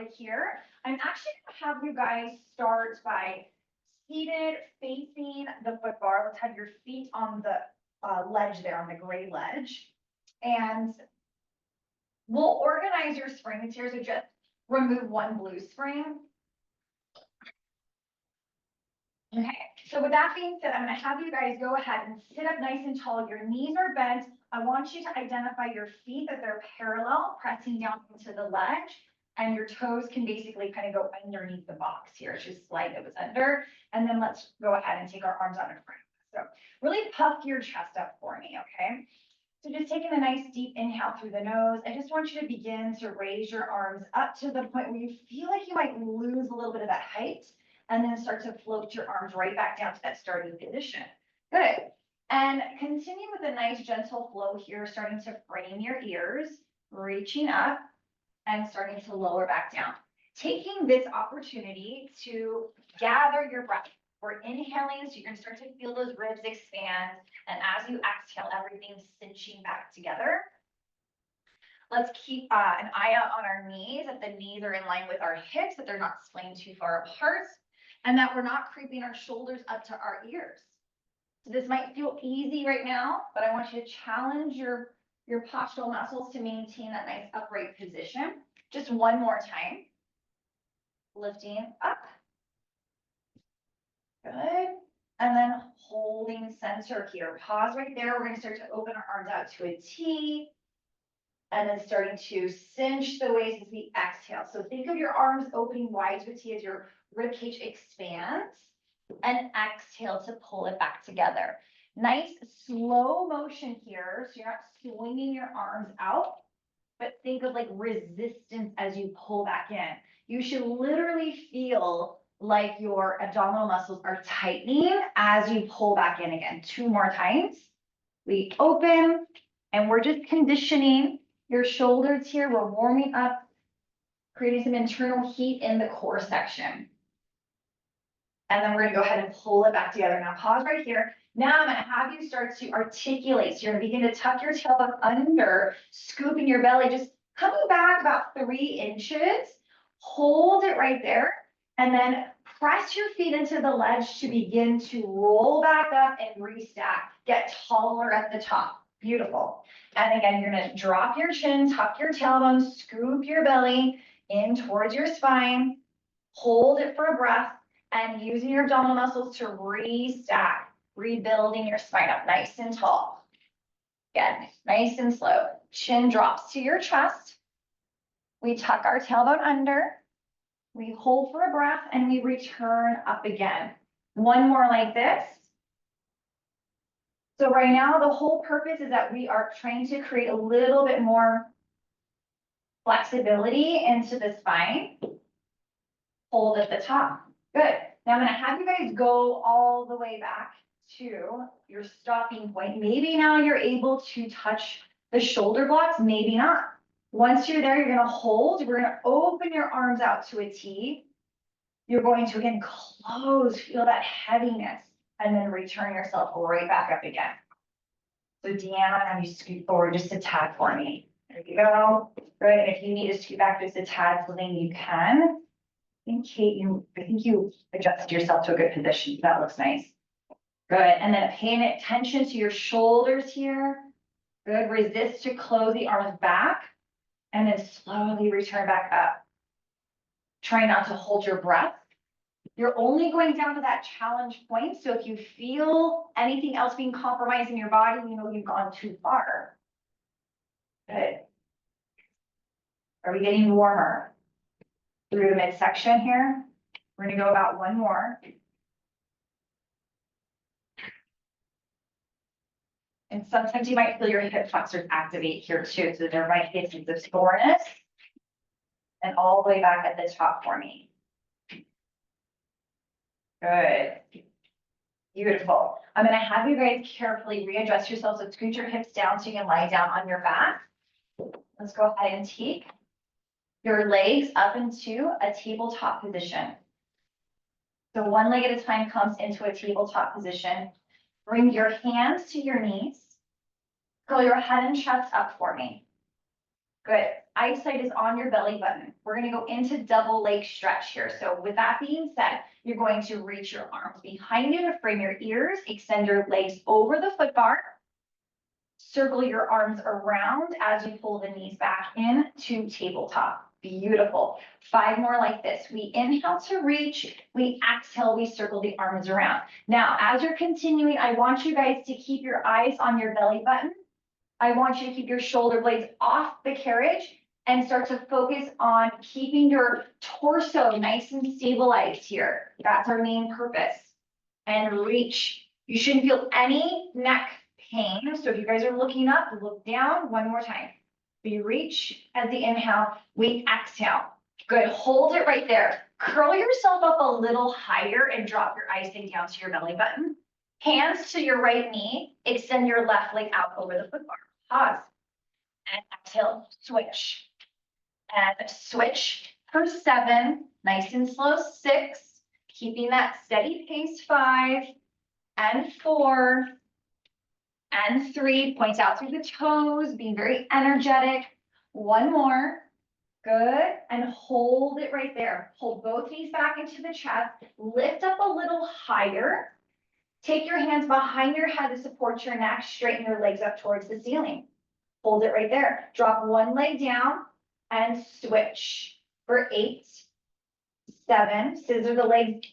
right here. I'm actually gonna have you guys start by seated facing the foot bar. Let's have your feet on the ledge there, on the gray ledge. And we'll organize your springs here. So just remove one blue spring. Okay, so with that being said, I'm going to have you guys go ahead and sit up nice and tall. Your knees are bent. I want you to identify your feet that they're parallel, pressing down into the ledge, and your toes can basically kind of go underneath the box here. Just slide those under, and then let's go ahead and take our arms out in front. So really puff your chest up for me, okay? So just taking a nice deep inhale through the nose. I just want you to begin to raise your arms up to the point where you feel like you might lose a little bit of that height, and then start to float your arms right back down to that starting position. Good. And continue with a nice gentle flow here, starting to frame your ears, reaching up and starting to lower back down. Taking this opportunity to gather your breath. We're inhaling, so you're going to start to feel those ribs expand. And as you exhale, everything's cinching back together. Let's keep an eye out on our knees, that the knees are in line with our hips, that they're not splaying too far apart, and that we're not creeping our shoulders up to our ears. So this might feel easy right now, but I want you to challenge your postural muscles to maintain that nice upright position. Just one more time. Lifting up. Good. And then holding center here. Pause right there. We're going to start to open our arms out to a T. And then starting to cinch the waist as we exhale. So think of your arms opening wide to a T as your ribcage expands. And exhale to pull it back together. Nice slow motion here. So you're not swinging your arms out, but think of like resistance as you pull back in. You should literally feel like your abdominal muscles are tightening as you pull back in again. 2 more times. We open, and we're just conditioning your shoulders here. We're warming up, creating some internal heat in the core section. And then we're going to go ahead and pull it back together. Now pause right here. Now I'm going to have you start to articulate. So you're going to begin to tuck your tailbone under, scooping your belly, just coming back about 3 inches. Hold it right there. And then press your feet into the ledge to begin to roll back up and restack. Get taller at the top. Beautiful. And again, you're going to drop your chin, tuck your tailbone, scoop your belly in towards your spine. Hold it for a breath. And using your abdominal muscles to restack, rebuilding your spine up nice and tall. Again, nice and slow. Chin drops to your chest. We tuck our tailbone under. We hold for a breath, and we return up again. One more like this. So right now, the whole purpose is that we are trying to create a little bit more flexibility into the spine. Hold at the top. Good. Now I'm going to have you guys go all the way back to your stopping point. Maybe now you're able to touch the shoulder blocks, maybe not. Once you're there, you're going to hold. We're going to open your arms out to a T. You're going to, again, close, feel that heaviness, and then return yourself right back up again. So Deanna, have you scoot forward just a tad for me. There you go. Good. And if you need to scoot back just a tad, something you can. I think you adjusted yourself to a good position. So that looks nice. Good. And then paying attention to your shoulders here. Good. Resist to close the arms back. And then slowly return back up. Try not to hold your breath. You're only going down to that challenge point. So if you feel anything else being compromised in your body, you know you've gone too far. Good. Are we getting warmer? Through the midsection here. We're going to go about 1 more. And sometimes you might feel your hip flexors activate here too. So there might be a sense of soreness. And all the way back at the top for me. Good. Beautiful. I'm going to have you guys carefully readjust yourselves. So scoot your hips down so you can lie down on your back. Let's go ahead and take your legs up into a tabletop position. So 1 leg at a time comes into a tabletop position. Bring your hands to your knees. Curl your head and chest up for me. Good. eyesight is on your belly button. We're gonna go into double leg stretch here. So with that being said, you're going to reach your arms behind you to frame your ears, extend your legs over the foot bar, circle your arms around as you pull the knees back in to tabletop. Beautiful. 5 more like this. We inhale to reach, we exhale, we circle the arms around. Now, as you're continuing, I want you guys to keep your eyes on your belly button. I want you to keep your shoulder blades off the carriage and start to focus on keeping your torso nice and stabilized here. That's our main purpose. And reach. You shouldn't feel any neck pain. So if you guys are looking up, look down. One more time. We reach at the inhale, we exhale. Good, hold it right there. Curl yourself up a little higher and drop your eyesight down to your belly button. Hands to your right knee, extend your left leg out over the foot bar. Pause. And exhale, switch. And switch for 7, nice and slow, 6, keeping that steady pace, 5, and 4, and 3, points out through the toes, being very energetic. 1 more, good, and hold it right there. Hold both knees back into the chest, lift up a little higher. Take your hands behind your head to support your neck, straighten your legs up towards the ceiling. Hold it right there. Drop one leg down and switch for 8, 7, scissor the legs,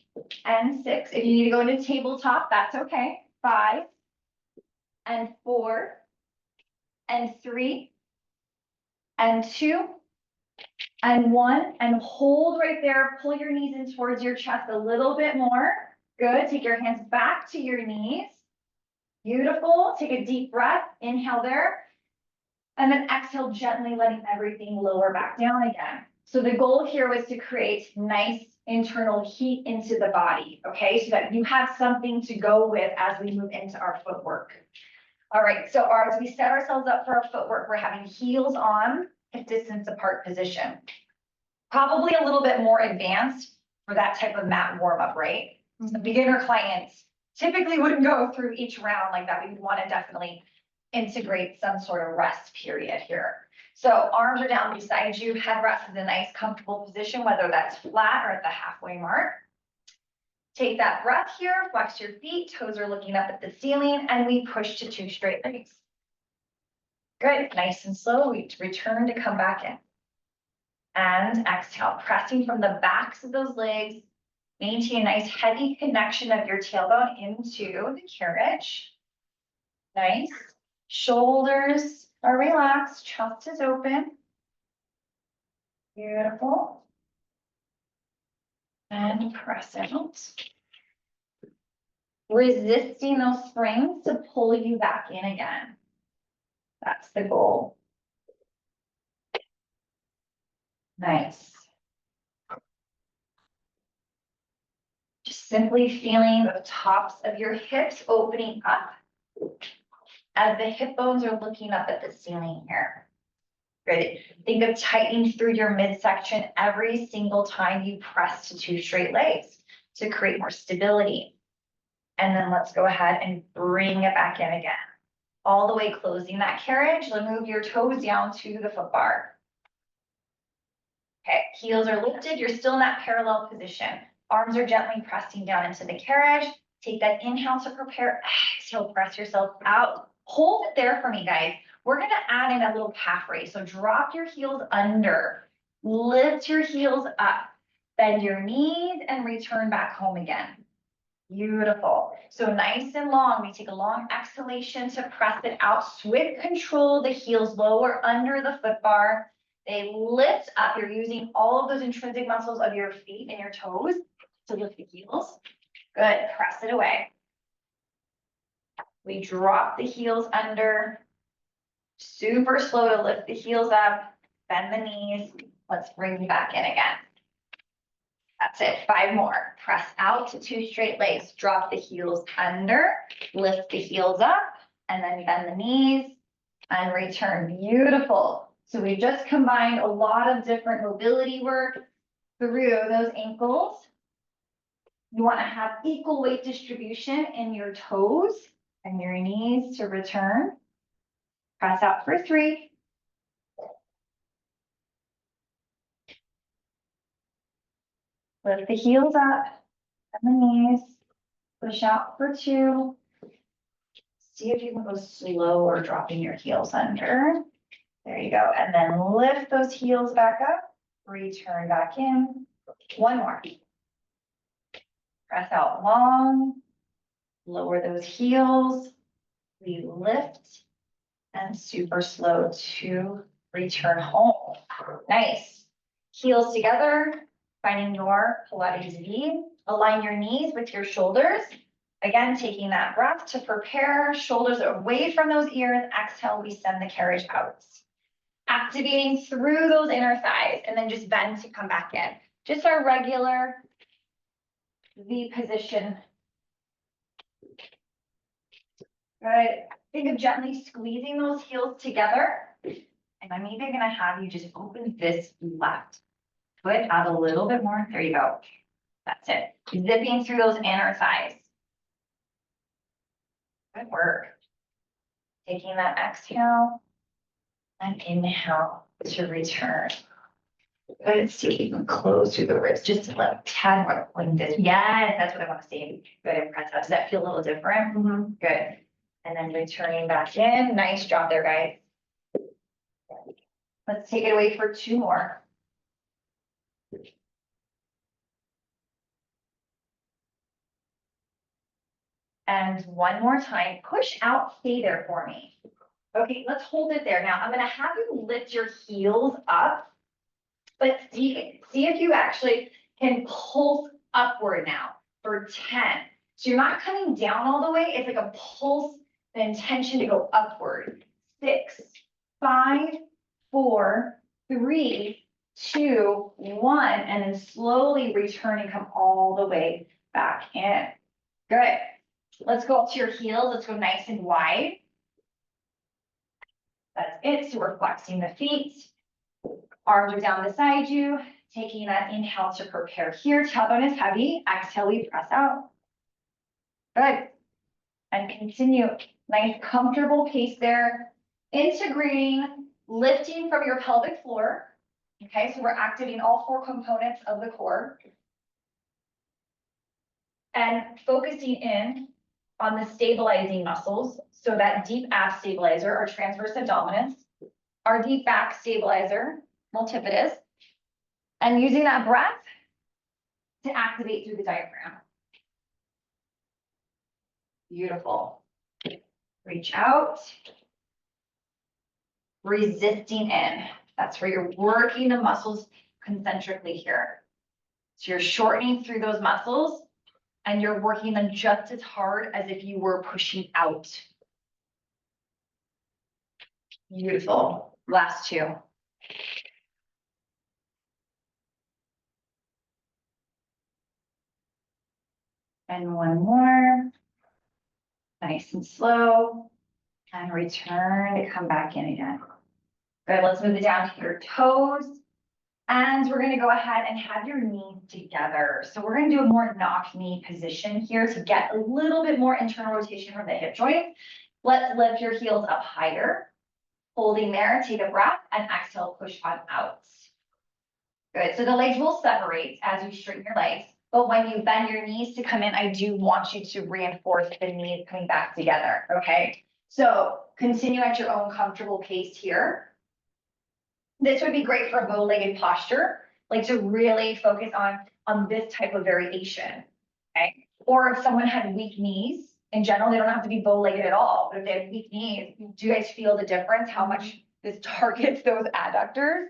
and 6. If you need to go into tabletop, that's okay. 5, and 4, and 3, and 2, and 1, and hold right there. Pull your knees in towards your chest a little bit more. Good. Take your hands back to your knees. Beautiful. Take a deep breath. Inhale there. And then exhale, gently letting everything lower back down again. So the goal here was to create nice internal heat into the body, okay? So that you have something to go with as we move into our footwork. All right, so as we set ourselves up for our footwork, we're having heels on, hip distance apart position. Probably a little bit more advanced for that type of mat warm-up, right? The beginner clients typically wouldn't go through each round like that. We would want to definitely integrate some sort of rest period here. So arms are down beside you, head rest is a nice comfortable position, whether that's flat or at the halfway mark. Take that breath here, flex your feet, toes are looking up at the ceiling, and we push to 2 straight legs. Good, nice and slow, we return to come back in. And exhale, pressing from the backs of those legs. Maintain a nice heavy connection of your tailbone into the carriage. Nice. Shoulders are relaxed, chest is open. Beautiful. And press out. Resisting those springs to pull you back in again. That's the goal. Nice. Just simply feeling the tops of your hips opening up as the hip bones are looking up at the ceiling here. Good. Think of tightening through your midsection every single time you press to 2 straight legs to create more stability. And then let's go ahead and bring it back in again. All the way closing that carriage, then move your toes down to the foot bar. Okay, heels are lifted, you're still in that parallel position. Arms are gently pressing down into the carriage. Take that inhale to prepare, exhale, press yourself out. Hold it there for me, guys. We're gonna add in a little calf raise. So drop your heels under, lift your heels up, bend your knees and return back home again. Beautiful. So nice and long. We take a long exhalation to press it out. With control, the heels lower under the foot bar. They lift up. You're using all of those intrinsic muscles of your feet and your toes to lift the heels. Good. Press it away. We drop the heels under. Super slow to lift the heels up. Bend the knees. Let's bring you back in again. That's it. 5 more. Press out to 2 straight legs. Drop the heels under. Lift the heels up. And then bend the knees and return. Beautiful. So we just combined a lot of different mobility work through those ankles. You want to have equal weight distribution in your toes and your knees to return. Press out for 3. Lift the heels up and the knees. Push out for 2. See if you can go slower, dropping your heels under. There you go. And then lift those heels back up. Return back in. 1 more. Press out long. Lower those heels. We lift. And super slow to return home. Nice. Heels together. Finding your Pilates V. Align your knees with your shoulders. Again, taking that breath to prepare, shoulders away from those ears. Exhale, we send the carriage out. Activating through those inner thighs, and then just bend to come back in. Just our regular V position. Good. Think of gently squeezing those heels together. And I'm even gonna have you just open this left foot out a little bit more. There you go. That's it. Zipping through those inner thighs. Good work. Taking that exhale and inhale to return. Good. See if you can close through the ribs just a little tad more like this. Yes, that's what I want to see. Good. Impress that. Does that feel a little different? Mm-hmm. Good. And then returning back in. Nice job there, guys. Let's take it away for 2 more. And 1 more time. Push out, stay there for me. Okay, let's hold it there. Now I'm gonna have you lift your heels up, but see if you actually can pulse upward now for 10. So you're not coming down all the way. It's like a pulse, the intention to go upward. 6, 5, 4, 3, 2, 1, and then slowly return and come all the way back in. Good. Let's go up to your heels. Let's go nice and wide. That's it. So we're flexing the feet. Arms are down beside you. Taking that inhale to prepare here. Tailbone is heavy. Exhale, we press out. Good. And continue. Nice, comfortable pace there. Integrating, lifting from your pelvic floor. Okay, so we're activating all 4 components of the core. And focusing in on the stabilizing muscles. So that deep ab stabilizer, our transverse abdominis, our deep back stabilizer, multifidus, and using that breath to activate through the diaphragm. Beautiful. Reach out. Resisting in. That's where you're working the muscles concentrically here. So you're shortening through those muscles and you're working them just as hard as if you were pushing out. Beautiful. Last 2. And 1 more. Nice and slow. And return to come back in again. Good. Let's move it down to your toes. And we're going to go ahead and have your knees together. So we're going to do a more knock knee position here to get a little bit more internal rotation from the hip joint. Let's lift your heels up higher. Holding there, take a breath, and exhale, push on out. Good. So the legs will separate as you straighten your legs. But when you bend your knees to come in, I do want you to reinforce the knees coming back together. Okay. So continue at your own comfortable pace here. This would be great for a bow-legged posture, like to really focus on this type of variation, okay? Or if someone had weak knees, in general, they don't have to be bow-legged at all, but if they have weak knees, do you guys feel the difference, how much this targets those adductors?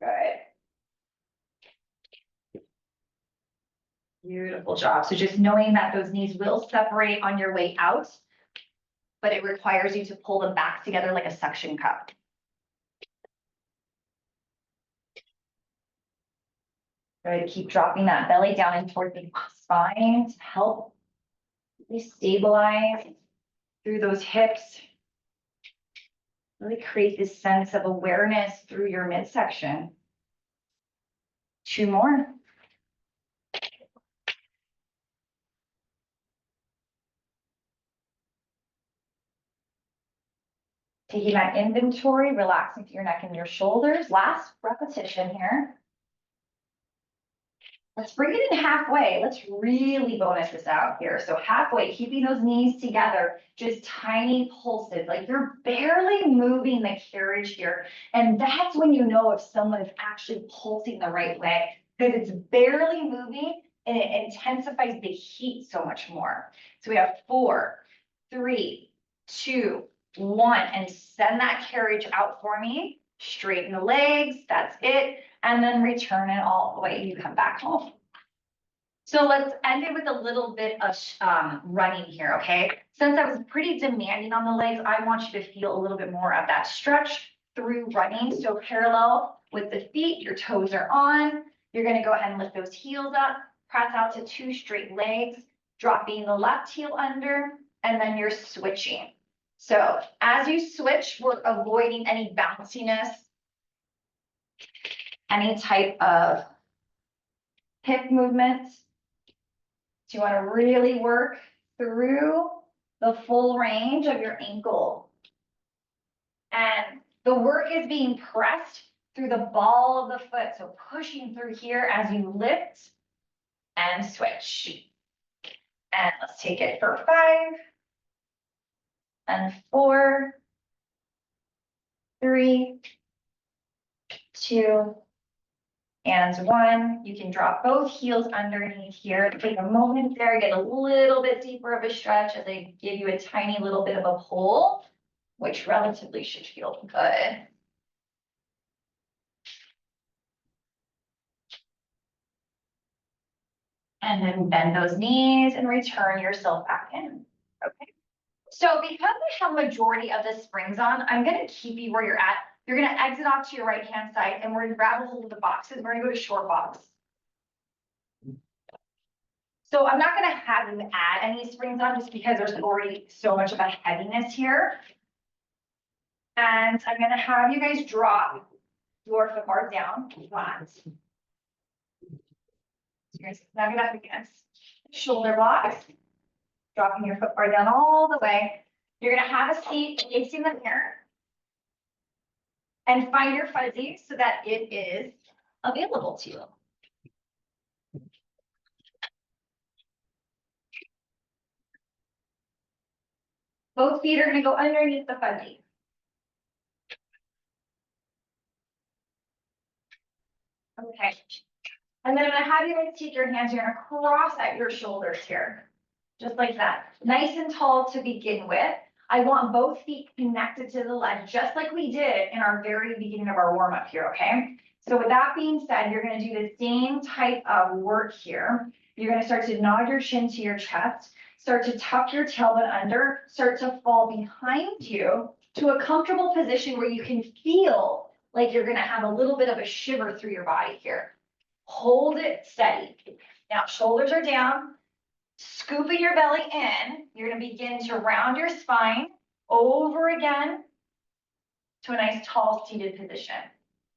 Good. Beautiful job. So just knowing that those knees will separate on your way out, but it requires you to pull them back together like a suction cup. Good. Keep dropping that belly down and towards the spine to help really stabilize through those hips. Really create this sense of awareness through your midsection. 2 more. Taking that inventory, relaxing through your neck and your shoulders. Last repetition here. Let's bring it in halfway. Let's really bonus this out here. So halfway, keeping those knees together, just tiny pulses, like you're barely moving the carriage here. And that's when you know if someone is actually pulsing the right way, because it's barely moving and it intensifies the heat so much more. So we have 4, 3, 2, 1, and send that carriage out for me. Straighten the legs, that's it. And then return it all the way, you come back home. So let's end it with a little bit of running here, okay? Since I was pretty demanding on the legs, I want you to feel a little bit more of that stretch through running. So parallel with the feet, your toes are on. You're gonna go ahead and lift those heels up, press out to 2 straight legs, dropping the left heel under, and then you're switching. So as you switch, we're avoiding any bounciness, any type of hip movements. So you want to really work through the full range of your ankle. And the work is being pressed through the ball of the foot. So pushing through here as you lift and switch. And let's take it for 5 and 4, 3, 2, and 1. You can drop both heels underneath here. Take a moment there, get a little bit deeper of a stretch as I give you a tiny little bit of a pull, which relatively should feel good. And then bend those knees and return yourself back in. Okay. So because I have majority of the springs on, I'm going to keep you where you're at. You're going to exit off to your right-hand side, and we're going to grab a hold of the boxes. We're going to go to short box. So I'm not going to have you add any springs on just because there's already so much of a heaviness here. And I'm going to have you guys drop your foot bar down flat. So you're going to snug it up against shoulder blocks, dropping your foot bar down all the way. You're going to have a seat facing the mirror and find your fuzzy so that it is available to you. Both feet are going to go underneath the fuzzy. Okay. And then I'm going to have you guys take your hands, you're going to cross at your shoulders here. Just like that. Nice and tall to begin with. I want both feet connected to the ledge, just like we did in our very beginning of our warm-up here, okay? So with that being said, you're going to do the same type of work here. You're going to start to nod your chin to your chest, start to tuck your tailbone under, start to fall behind you to a comfortable position where you can feel like you're going to have a little bit of a shiver through your body here. Hold it steady. Now, shoulders are down. Scooping your belly in, you're going to begin to round your spine over again to a nice tall seated position.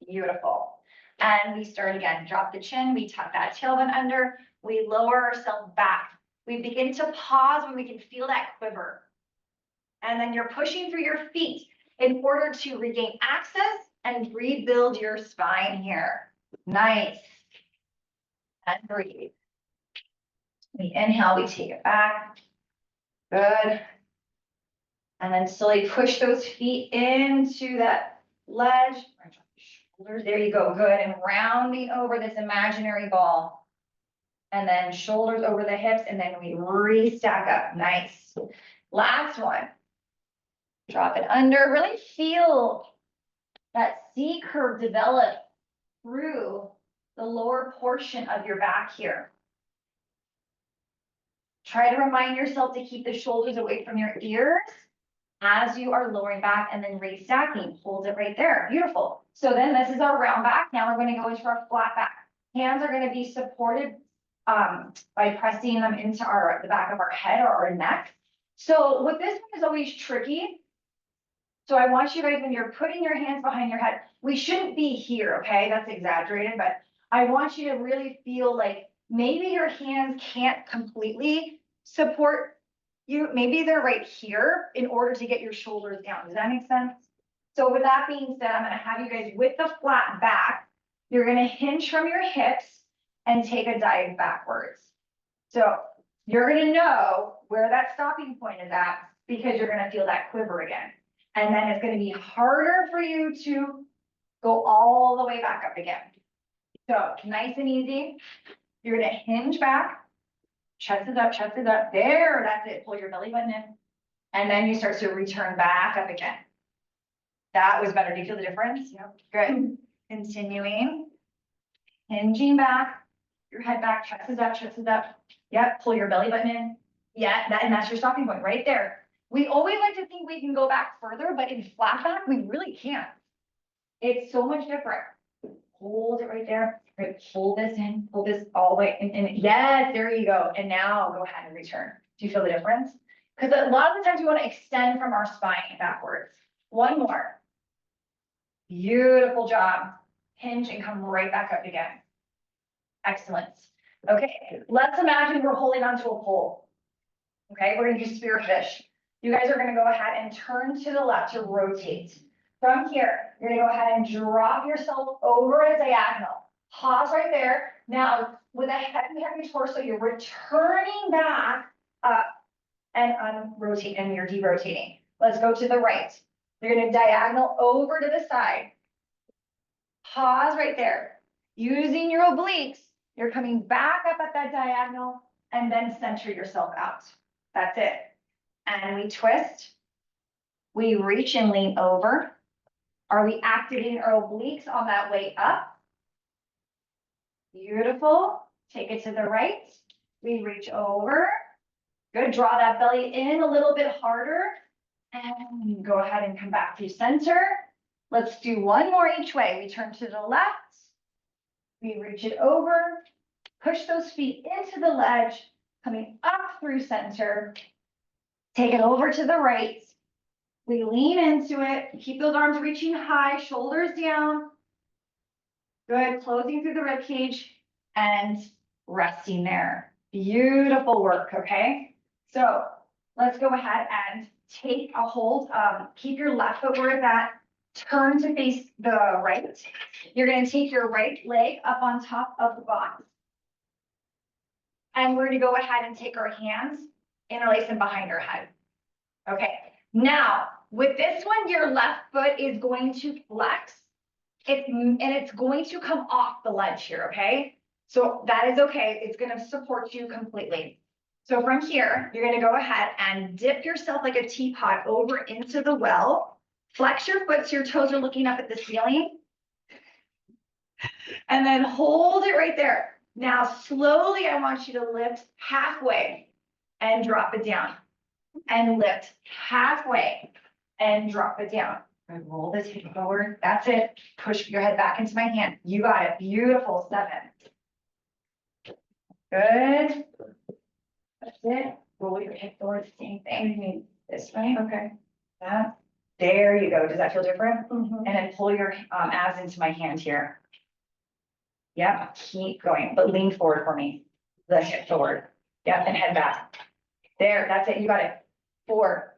Beautiful. And we start again. Drop the chin. We tuck that tailbone under. We lower ourselves back. We begin to pause when we can feel that quiver. And then you're pushing through your feet in order to regain access and rebuild your spine here. Nice. And breathe. We inhale, we take it back. Good. And then slowly push those feet into that ledge. Shoulders, there you go, good. And rounding over this imaginary ball. And then shoulders over the hips, and then we re-stack up. Nice. Last one. Drop it under. Really feel that C curve develop through the lower portion of your back here. Try to remind yourself to keep the shoulders away from your ears as you are lowering back and then re-stacking. Hold it right there. Beautiful. So then this is our round back. Now we're going to go into our flat back. Hands are going to be supported by pressing them into the back of our head or our neck. So with this one is always tricky. So I want you guys, when you're putting your hands behind your head, we shouldn't be here, okay? That's exaggerated, but I want you to really feel like maybe your hands can't completely support you. Maybe they're right here in order to get your shoulders down. Does that make sense? So with that being said, I'm going to have you guys with the flat back. You're going to hinge from your hips. and take a dive backwards. So you're gonna know where that stopping point is at because you're gonna feel that quiver again. And then it's gonna be harder for you to go all the way back up again. So nice and easy. You're gonna hinge back, chest is up, chest is up. There, that's it. Pull your belly button in. And then you start to return back up again. That was better. Do you feel the difference? Yep. Good. Continuing. Hinging back, your head back, chest is up, chest is up. Yep, pull your belly button in. Yeah, and that's your stopping point right there. We always like to think we can go back further, but in flat back, we really can't. It's so much different. Hold it right there. Right, pull this in, pull this all the way in. Yes, there you go. And now go ahead and return. Do you feel the difference? Because a lot of the times we want to extend from our spine backwards. One more. Beautiful job. Hinge and come right back up again. Excellent. Okay, let's imagine we're holding onto a pole. Okay, we're gonna do spearfish. You guys are gonna go ahead and turn to the left to rotate. From here, you're gonna go ahead and drop yourself over a diagonal. Pause right there. Now, with a heavy torso, you're returning back up and unrotate, and you're derotating. Let's go to the right. You're gonna diagonal over to the side. Pause right there. Using your obliques, you're coming back up at that diagonal and then center yourself out. That's it. And we twist. We reach and lean over. Are we activating our obliques on that way up? Beautiful. Take it to the right. We reach over. Good. Draw that belly in a little bit harder. And go ahead and come back to center. Let's do one more each way. We turn to the left. We reach it over. Push those feet into the ledge, coming up through center. Take it over to the right. We lean into it. Keep those arms reaching high, shoulders down. Good. Closing through the rib cage and resting there. Beautiful work. Okay. So let's go ahead and take a hold. Keep your left foot where it's at. Turn to face the right. You're going to take your right leg up on top of the box. And we're going to go ahead and take our hands, interlace them behind our head. Okay. Now, with this one, your left foot is going to flex. And it's going to come off the ledge here, okay? So that is okay. It's going to support you completely. So from here, you're going to go ahead and dip yourself like a teapot over into the well. Flex your foot so your toes are looking up at the ceiling. And then hold it right there. Now, slowly, I want you to lift halfway and drop it down. And lift halfway and drop it down. And roll this hip forward. That's it. Push your head back into my hand. You got it. Beautiful. 7. Good. That's it. Roll your hip forward. Same thing. This way. Okay. That. There you go. Does that feel different? Mm-hmm. And then pull your abs into my hand here. Yep. Keep going, but lean forward for me. The hip forward. Yep. And head back. There. That's it. You got it. 4.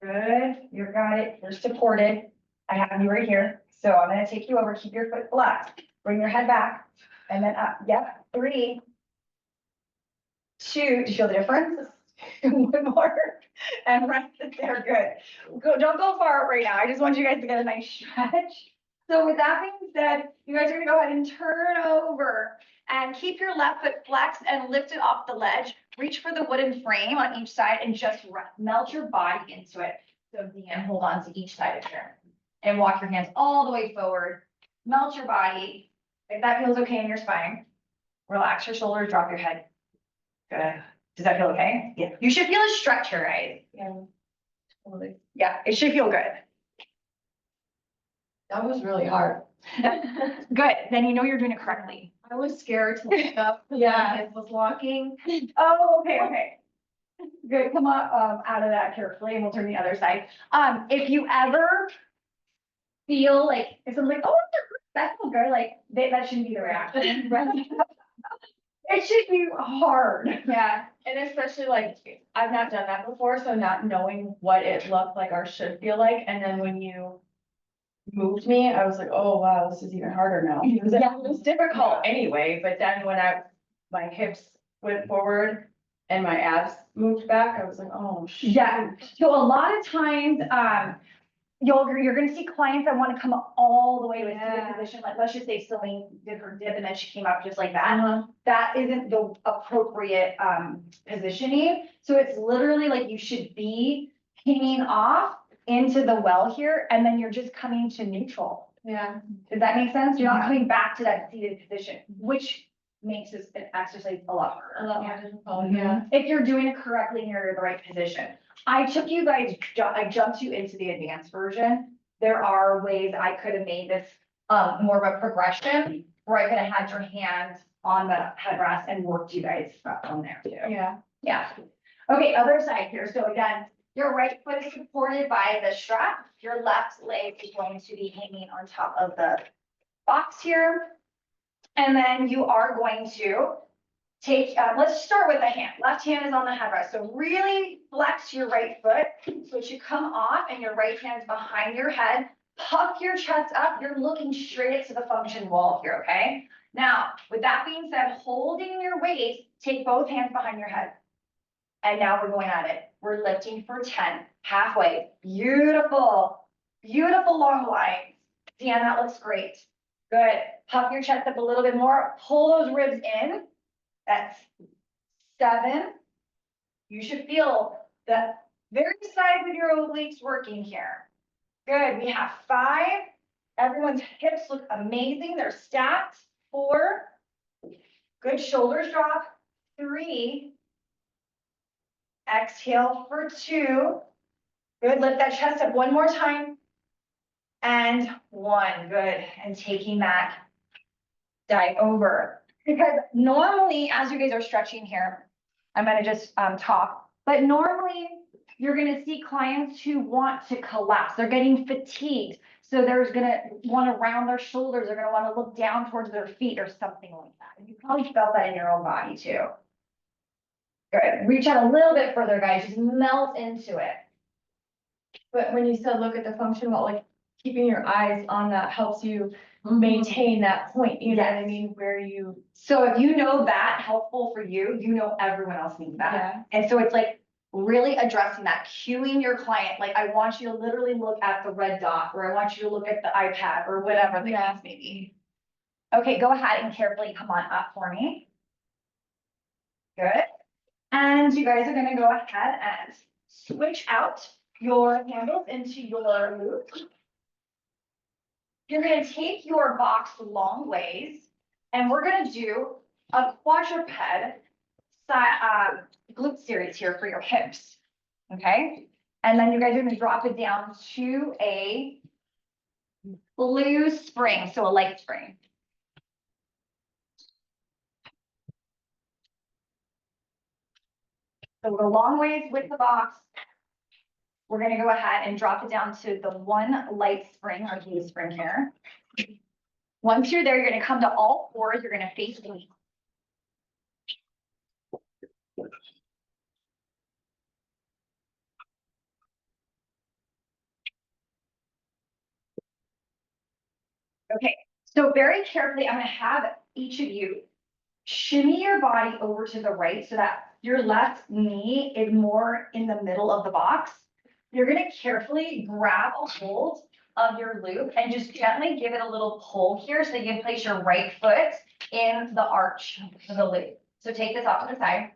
Good. You got it. You're supported. I have you right here. So I'm going to take you over. Keep your foot flat. Bring your head back. And then up. Yep. 3, 2. Do you feel the difference? 1 more. And rest it there. Good. Don't go far right now. I just want you guys to get a nice stretch. So with that being said, you guys are going to go ahead and turn over and keep your left foot flexed and lift it off the ledge. Reach for the wooden frame on each side and just melt your body into it. So again, hold on to each side of here and walk your hands all the way forward. Melt your body. If that feels okay in your spine, relax your shoulders, drop your head. Good. Does that feel okay? Yeah. You should feel a stretch here, right? Yeah. Totally. Yeah, it should feel good. That was really hard. Good. Then you know you're doing it correctly. I was scared to look up. Yeah. I was walking. Oh, okay. Good. Come up out of that carefully, and we'll turn the other side. If you ever feel like if someone's like, "Oh, that feels good," like that shouldn't be the reaction. It should be hard. Yeah, and especially like I've not done that before, so not knowing what it looked like or should feel like, and then when you moved me, I was like, oh, wow, this is even harder now. It was difficult anyway, but then when my hips went forward and my abs moved back, I was like, oh, shit. Yeah, so a lot of times, you're gonna see clients that wanna come up all the way to a seated Yeah. position, like, let's just say Celine did her dip and then she came up just like that. Uh-huh. That isn't the appropriate, positioning, so it's literally like you should be hanging off into the well here, and then you're just coming to neutral. Yeah. Does that make sense? You're not coming back to that seated position, which makes this an exercise a lot harder. A lot more difficult, yeah. If you're doing it correctly and you're in the right position. I took you guys, I jumped you into the advanced version. There are ways I could have made this, more of a progression, where I could have had your hands on the headrest and worked you guys up on there too. Yeah. Yeah. Okay, other side here. So again, your right foot is supported by the strap. Your left leg is going to be hanging on top of the box here. And then you are going to take, let's start with the hand. Left hand is on the headrest. So really flex your right foot. So it should come off and your right hand's behind your head. Puff your chest up. You're looking straight to the function wall here, okay? Now, with that being said, holding your waist, take both hands behind your head. And now we're going at it. We're lifting for 10, halfway. Beautiful, beautiful long lines. Dan, that looks great. Good. Puff your chest up a little bit more. Pull those ribs in. That's 7. You should feel the very sides of your obliques working here. Good. We have 5. Everyone's hips look amazing. They're stacked. 4. Good. Shoulders drop. 3. Exhale for 2. Good. Lift that chest up one more time. And 1. Good. And taking that dive over. Because normally, as you guys are stretching here, I'm going to just talk, but normally you're going to see clients who want to collapse. They're getting fatigued. So they're going to want to round their shoulders. They're going to want to look down towards their feet or something like that. And you probably felt that in your own body too. Good. Reach out a little bit further, guys. Just melt into it. But when you said look at the function, well, like keeping your eyes on that helps you maintain that point, you know what I mean, where you. So if you know that helpful for you, you know everyone else needs that. Yeah. And so it's like really addressing that, cueing your client, like I want you to literally look at the red dot, or I want you to look at the iPad, or whatever the case may be. Okay, go ahead and carefully come on up for me. Good. And you guys are gonna go ahead and switch out your handles into your loop. You're gonna take your box long ways, and we're gonna do a quadruped glute series here for your hips, okay? And then you guys are gonna drop it down to a blue spring, so a light spring. So we'll go long ways with the box. We're gonna go ahead and drop it down to the one light spring, or blue spring here. Once you're there, you're gonna come to all fours, you're gonna face me. Okay, so very carefully, I'm gonna have each of you shimmy your body over to the right so that your left knee is more in the middle of the box. You're gonna carefully grab a hold of your loop and just gently give it a little pull here so you can place your right foot in the arch of the loop. So take this off to the side.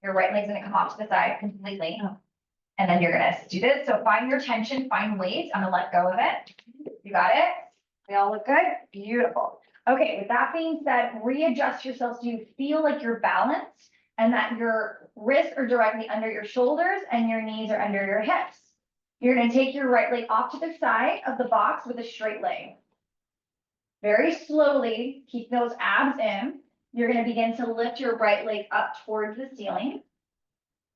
Your right leg's gonna come off to the side completely. And then you're gonna do this. So find your tension, find weight. I'm gonna let go of it. You got it? We all look good? Beautiful. Okay, with that being said, readjust yourself so you feel like you're balanced and that your wrists are directly under your shoulders and your knees are under your hips. You're gonna take your right leg off to the side of the box with a straight leg. Very slowly, keep those abs in. You're gonna begin to lift your right leg up towards the ceiling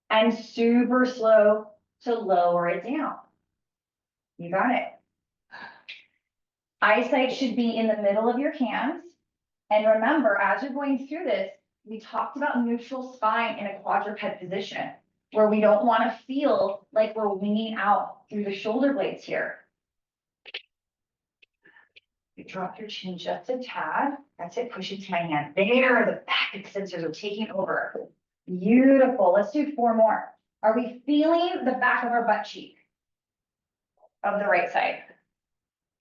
and super slow to lower it down. You got it. Eyesight should be in the middle of your hands. And remember, as you're going through this, we talked about neutral spine in a quadruped position, where we don't want to feel like we're winging out through the shoulder blades here. You drop your chin just a tad. That's it. Push it to my hand. There, the back extensors are taking over. Beautiful. Let's do 4 more. Are we feeling the back of our butt cheek of the right side?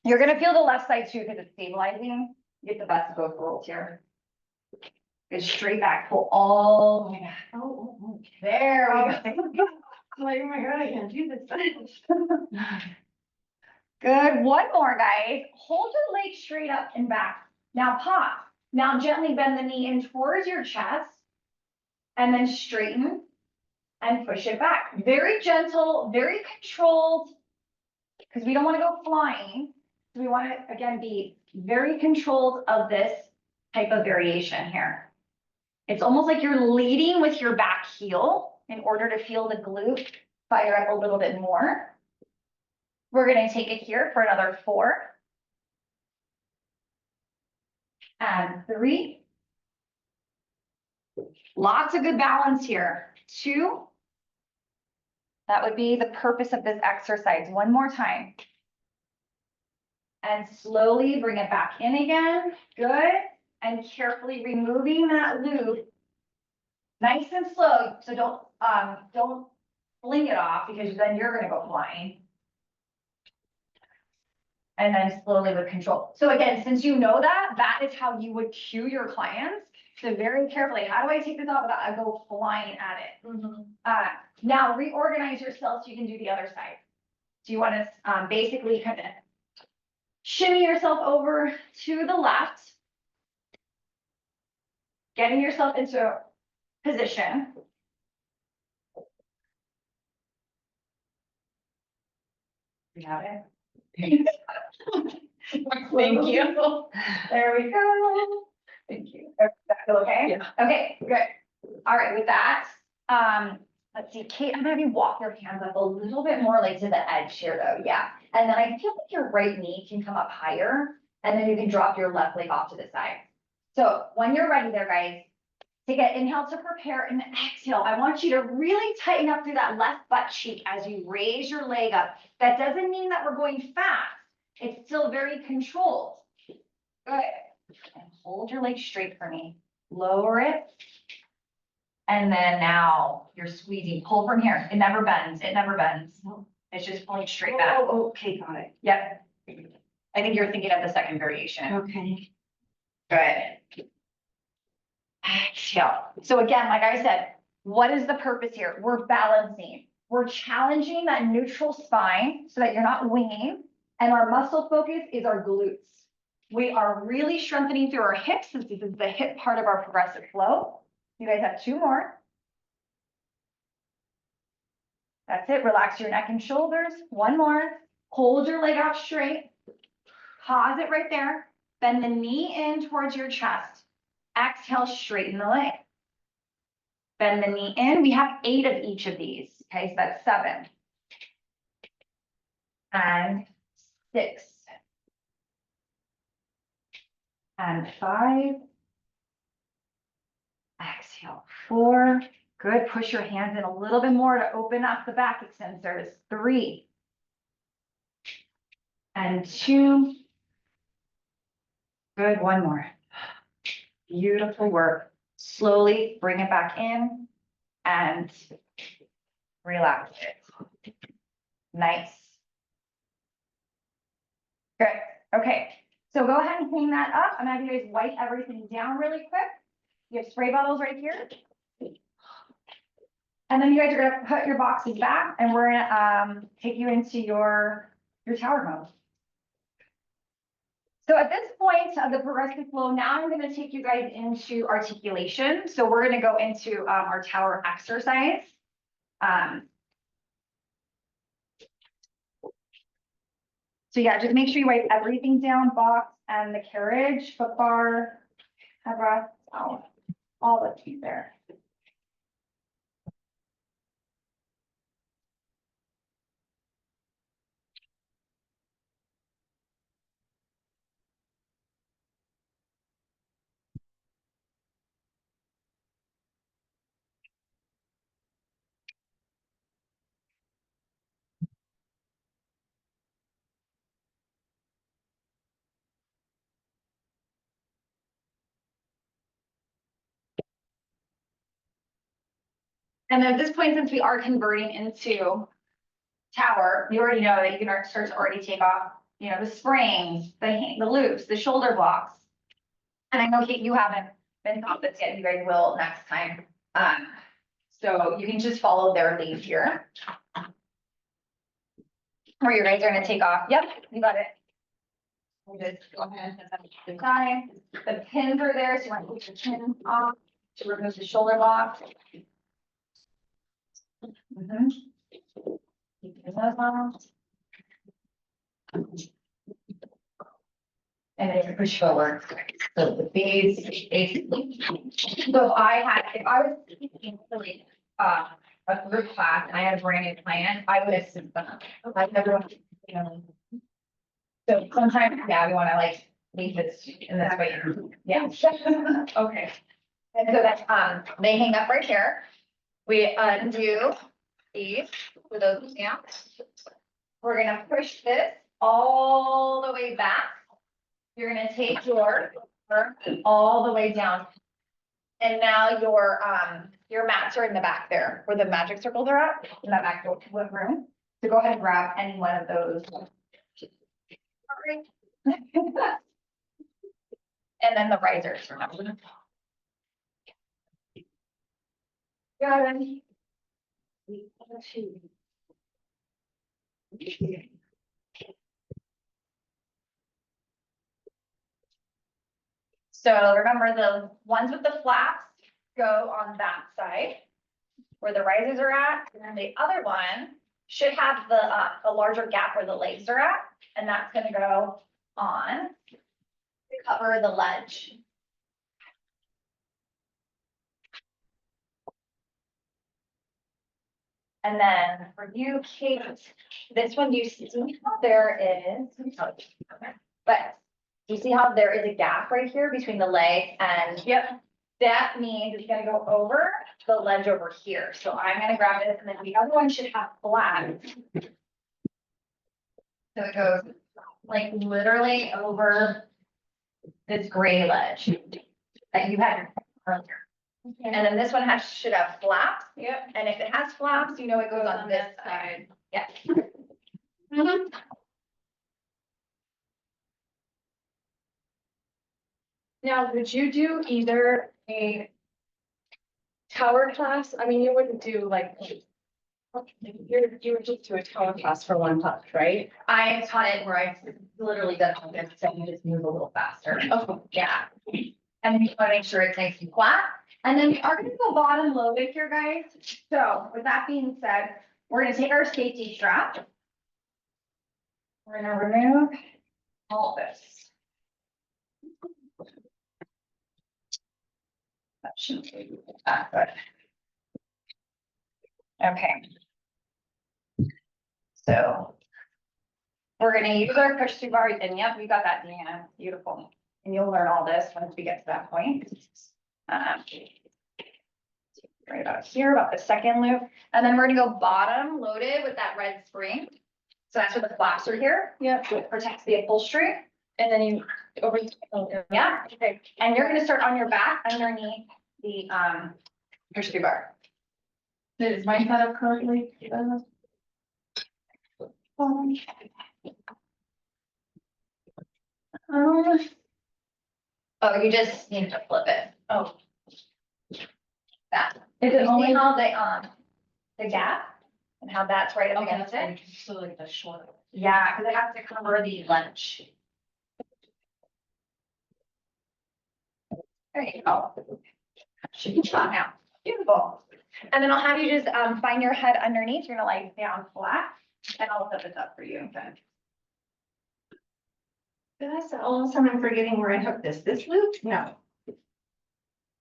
You're gonna feel the left side too because it's stabilizing. You get the best of both worlds here. Good, straight back, pull all the way back. Oh, there we go. I'm like, oh my God, I can't do this. Good, one more, guys. Hold your leg straight up and back. Now pause. Now gently bend the knee in towards your chest and then straighten and push it back. Very gentle, very controlled, because we don't want to go flying. So we want to, again, be very controlled of this type of variation here. It's almost like you're leading with your back heel in order to feel the glute fire up a little bit more. We're going to take it here for another 4. And 3. Lots of good balance here. 2. That would be the purpose of this exercise. One more time. And slowly bring it back in again. Good. And carefully removing that loop. Nice and slow. So don't fling it off because then you're going to go flying. And then slowly with control. So again, since you know that, that is how you would cue your clients. So very carefully, how do I take this off without I go flying at it? Now reorganize yourself so you can do the other side. So you want to basically kind of shimmy yourself over to the left, getting yourself into a position. You got it? Thank you. There we go. Thank you. Is that feel okay? Yeah. Okay, good. All right, with that, let's see, Kate, I'm gonna have you walk your hands up a little bit more like to the edge here though, yeah. And then I feel like your right knee can come up higher and then you can drop your left leg off to the side. So when you're ready there, guys, take an inhale to prepare and exhale. I want you to really tighten up through that left butt cheek as you raise your leg up. That doesn't mean that we're going fast. It's still very controlled. Good. And hold your leg straight for me. Lower it. And then now you're squeezing. Pull from here. It never bends. It never bends. It's just pulling straight back. Oh, okay, got it. Yep. I think you're thinking of the second variation. Okay. Good. Exhale. So again, like I said, what is the purpose here? We're balancing. We're challenging that neutral spine so that you're not winging. And our muscle focus is our glutes. We are really strengthening through our hips. This is the hip part of our progressive flow. You guys have 2 more. That's it. Relax your neck and shoulders. 1 more. Hold your leg out straight. Pause it right there. Bend the knee in towards your chest. Exhale, straighten the leg. Bend the knee in. We have 8 of each of these. Okay, so that's 7. And 6. And 5. Exhale, 4. Good. Push your hands in a little bit more to open up the back extensors. 3. And 2. Good. 1 more. Beautiful work. Slowly bring it back in and relax it. Nice. Good. Okay. So go ahead and clean that up. I'm gonna have you guys wipe everything down really quick. You have spray bottles right here. And then you guys are gonna put your boxes back and we're gonna take you into your tower mode. So at this point of the progressive flow, now I'm gonna take you guys into articulation. So we're gonna go into our tower exercise. So yeah, just make sure you wipe everything down, box and the carriage, foot bar, headrest, all the feet there. And then at this point, since we are converting into tower, you already know that you can start to already take off, you know, the springs, the loops, the shoulder blocks. And I know, Kate, you haven't been taught this yet, you guys will next time. So you can just follow their lead here. Where you guys are gonna take off. Yep, you got it. Just go ahead and set the time. The pins are there, so you want to take the pins off to remove the shoulder block. Mhm. Keep those on. And then you push forward. So the base, so if I was teaching really, a group class and I had a brand new client, I would assume them. Like everyone, you know. So sometimes, yeah, we wanna like leave this in this way, yeah. Okay. And so that's, they hang up right here. We undo these with those stamps. We're gonna push this all the way back. You're gonna take your all the way down. And now your mats are in the back there, where the magic circles are at, in that back room. So go ahead and grab any one of those. And then the risers, remember. Got it. So remember, the ones with the flaps go on that side where the risers are at, and then the other one should have the larger gap where the legs are at, and that's gonna go on to cover the ledge. And then for you, Kate, this one, you see how there is, but you see how there is a gap right here between the leg and, yep, that means it's gonna go over the ledge over here. So I'm gonna grab this, and then the other one should have flat. So it goes like literally over this gray ledge that you had earlier. And then this one should have flaps. Yep. And if it has flaps, you know it goes on this side. Yes. Mhm. Now, would you do either a tower class? I mean, you wouldn't do like, you would just do a tower class for one class, right? I taught it where I literally done this, so you just move a little faster. Oh, Yeah. And then you want to make sure it's nice and flat. And then we are going to go bottom loaded here, guys. So with that being said, we're going to take our safety strap. We're going to remove all this. That shouldn't be that good. Okay. So we're going to use our push through bar, and yep, we got that, Deanna. Beautiful. And you'll learn all this once we get to that point. Right about here, about the second loop. And then we're gonna go bottom loaded with that red spring. So that's where the flaps are here. yeah. So it protects the upholstery. And then you over. Yeah. Okay. And you're gonna start on your back underneath the push through bar. Is mine set up correctly? Oh, you just need to flip it. Oh. That. Is it You only see how the gap and how that's right up okay, against it? so like the short. Yeah, because it has to cover the ledge. There you go. Should be flat now. Beautiful. And then I'll have you just find your head underneath. You're gonna lie down flat, and I'll set this up for you. Okay. That's all of a sudden I'm forgetting where I hooked this. This loop? No.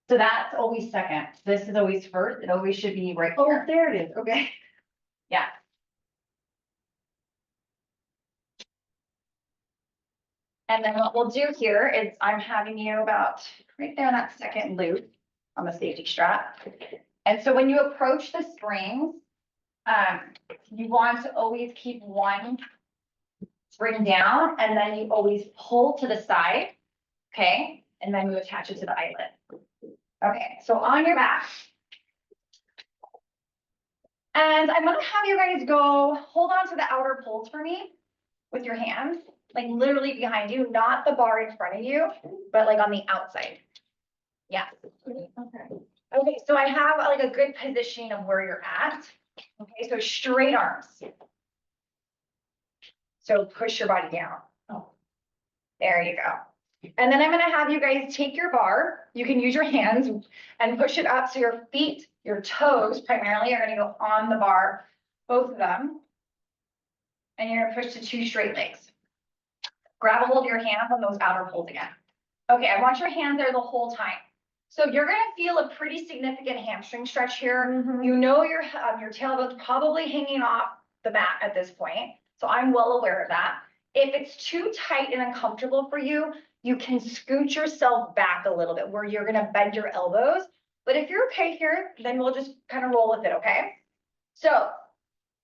So that's always second. This is always first. It always should be right Oh, here. there it is. Okay. Yeah. And then what we'll do here is I'm having you about right there on that second loop on the safety strap. And so when you approach the springs, you want to always keep one spring down, and then you always pull to the side, okay? And then you attach it to the eyelet. Okay, so on your back, And I'm gonna have you guys go hold on to the outer poles for me with your hands, like literally behind you, not the bar in front of you, but like on the outside. Yeah. Okay. Okay, so I have like a good positioning of where you're at. Okay, so straight arms. So push your body down. Oh. There you go. And then I'm gonna have you guys take your bar. You can use your hands and push it up so your feet, your toes primarily are gonna go on the bar, both of them. And you're gonna push to 2 straight legs. Grab a hold of your hands on those outer poles again. Okay, I want your hands there the whole time. So you're gonna feel a pretty significant hamstring stretch here. You know your tailbone's probably hanging off the mat at this point. So I'm well aware of that. If it's too tight and uncomfortable for you, you can scoot yourself back a little bit where you're gonna bend your elbows. But if you're okay here, then we'll just kind of roll with it, okay? So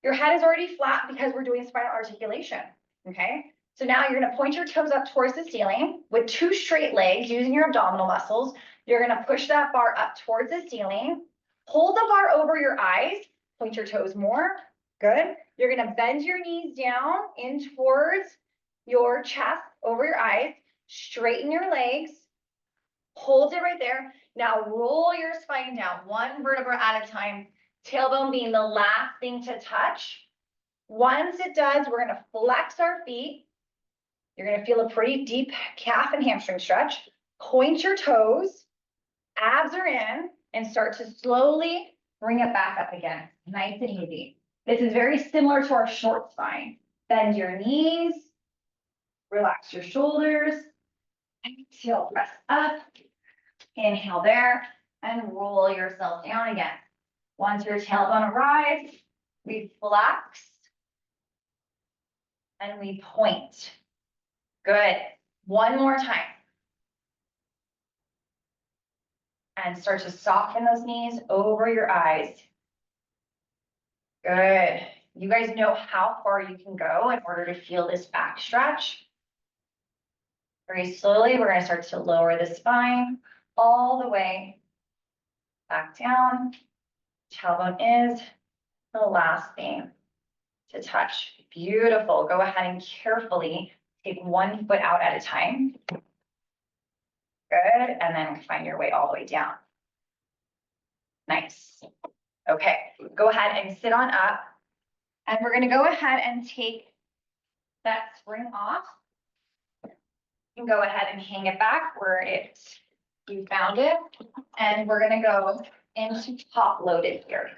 your head is already flat because we're doing spinal articulation, okay? So now you're gonna point your toes up towards the ceiling with 2 straight legs using your abdominal muscles. You're gonna push that bar up towards the ceiling. Hold the bar over your eyes, point your toes more, good. You're gonna bend your knees down in towards your chest, over your eyes, straighten your legs, hold it right there. Now roll your spine down, 1 vertebra at a time, tailbone being the last thing to touch. Once it does, we're gonna flex our feet. You're gonna feel a pretty deep calf and hamstring stretch. Point your toes, abs are in, and start to slowly bring it back up again. Nice and easy. This is very similar to our short spine. Bend your knees, relax your shoulders, exhale, press up, inhale there, and roll yourself down again. Once your tailbone arrives, we flex and we point. Good. 1 more time. And start to soften those knees over your eyes. Good. You guys know how far you can go in order to feel this back stretch. Very slowly, we're going to start to lower the spine all the way back down. Tailbone is the last thing to touch. Beautiful. Go ahead and carefully take 1 foot out at a time. Good. And then find your way all the way down. Nice. Okay. Go ahead and sit on up. And we're going to go ahead and take that spring off. You can go ahead and hang it back where you found it. And we're going to go into top loaded here.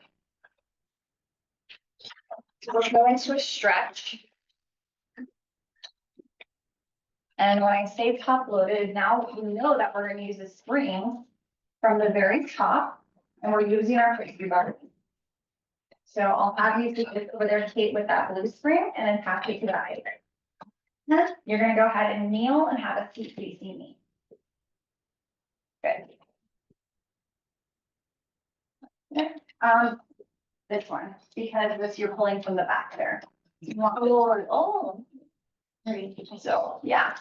So we'll go into a stretch. And when I say top loaded, now we know that we're going to use the spring from the very top, and we're using our frisbee bar. So I'll have you sit over there, Kate, with that blue spring, and then pass it to the eye. You're going to go ahead and kneel and have a seat facing me. Good. This one, because this you're pulling from the back there. Oh. So, yeah.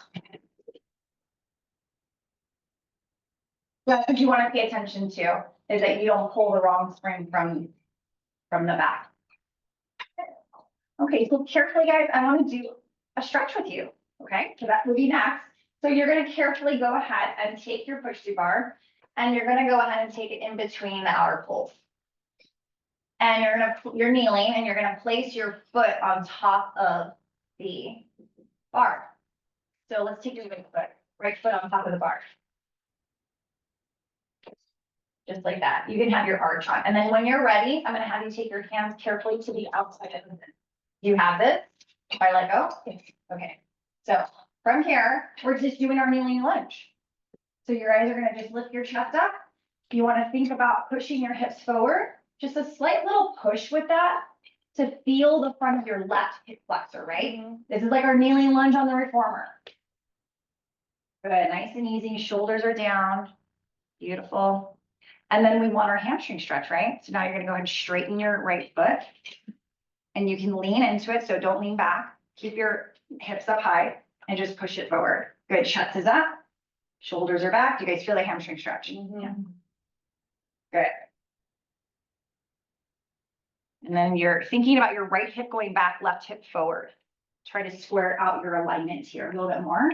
What you want to pay attention to is that you don't pull the wrong spring from the back. Okay, so carefully, guys, I want to do a stretch with you. Okay, so that will be next. So you're going to carefully go ahead and take your push-through bar, and you're going to go ahead and take it in between the outer poles. And you're kneeling, and you're going to place your foot on top of the bar. So let's take your right foot on top of the bar. Just like that. You can have your arch on. And then when you're ready, I'm going to have you take your hands carefully to the outside of the mat. You have this? If I let go? Okay. So from here, we're just doing our kneeling lunge. So your eyes are going to just lift your chest up. You want to think about pushing your hips forward. Just a slight little push with that to feel the front of your left hip flexor, right? This is like our kneeling lunge on the reformer. Good, nice and easy. Shoulders are down. Beautiful. And then we want our hamstring stretch, right? So now you're going to go ahead and straighten your right foot. And you can lean into it, so don't lean back. Keep your hips up high and just push it forward. Good, chest is up. Shoulders are back. Do you guys feel the hamstring stretch? Yeah. Good. And then you're thinking about your right hip going back, left hip forward. Try to square out your alignment here a little bit more.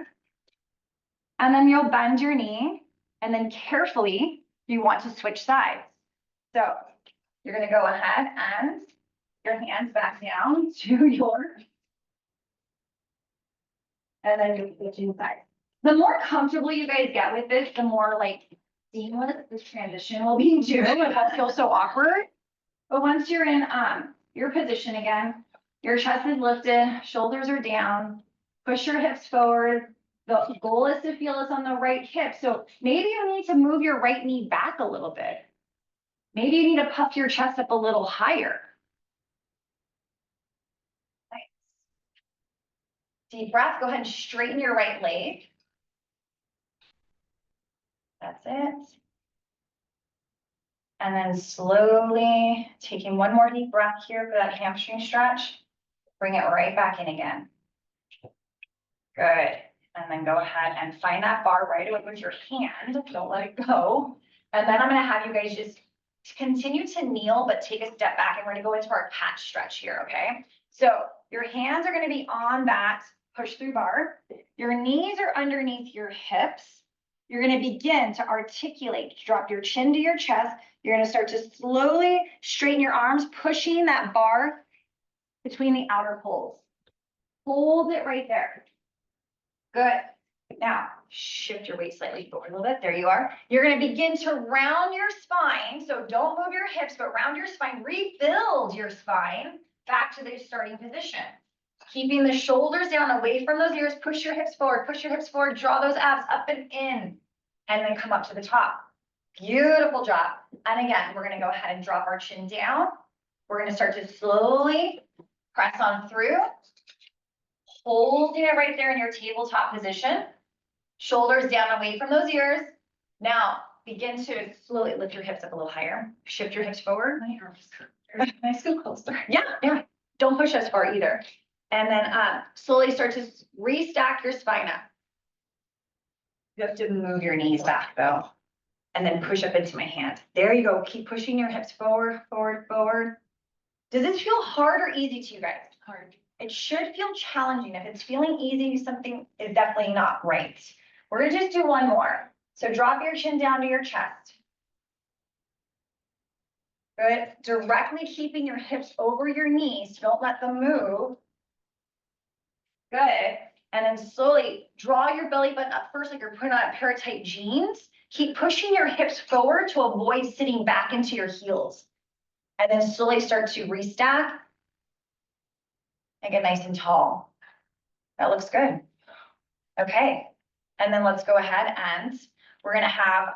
And then you'll bend your knee, and then carefully, you want to switch sides. So you're gonna go ahead and your hands back down to your, and then you're switching sides. The more comfortable you guys get with this, the more like seamless this transition will be too. It won't feel so awkward. But once you're in your position again, your chest is lifted, shoulders are down, push your hips forward. The goal is to feel this on the right hip. So maybe you need to move your right knee back a little bit. Maybe you need to puff your chest up a little higher. Nice. Deep breath, go ahead and straighten your right leg. That's it. And then slowly taking one more deep breath here for that hamstring stretch. Bring it right back in again. Good. And then go ahead and find that bar right away with your hand. Don't let it go. And then I'm going to have you guys just continue to kneel, but take a step back. And we're going to go into our cat stretch here, okay? So your hands are going to be on that push through bar. Your knees are underneath your hips. You're going to begin to articulate. Drop your chin to your chest. You're going to start to slowly straighten your arms, pushing that bar between the outer poles. Hold it right there. Good. Now, shift your weight slightly forward a little bit. There you are. You're going to begin to round your spine. So don't move your hips, but round your spine. Rebuild your spine back to the starting position. Keeping the shoulders down away from those ears. Push your hips forward. Push your hips forward. Draw those abs up and in. And then come up to the top. Beautiful job. And again, we're going to go ahead and drop our chin down. We're going to start to slowly press on through. Holding it right there in your tabletop position. Shoulders down away from those ears. Now, begin to slowly lift your hips up a little higher. Shift your hips forward. My arms curve. Nice, go closer. Yeah. Don't push as far either. And then slowly start to restack your spine up. You have to move your knees back though. And then push up into my hand. There you go. Keep pushing your hips forward, forward, forward. Does this feel hard or easy to you guys? Hard. It should feel challenging. If it's feeling easy, something is definitely not right. We're gonna just do one more. So drop your chin down to your chest. Good. Directly keeping your hips over your knees. Don't let them move. Good. And then slowly draw your belly button up first like you're putting on a pair of tight jeans. Keep pushing your hips forward to avoid sitting back into your heels. And then slowly start to restack. And get nice and tall. That looks good. Okay. And then let's go ahead and we're going to have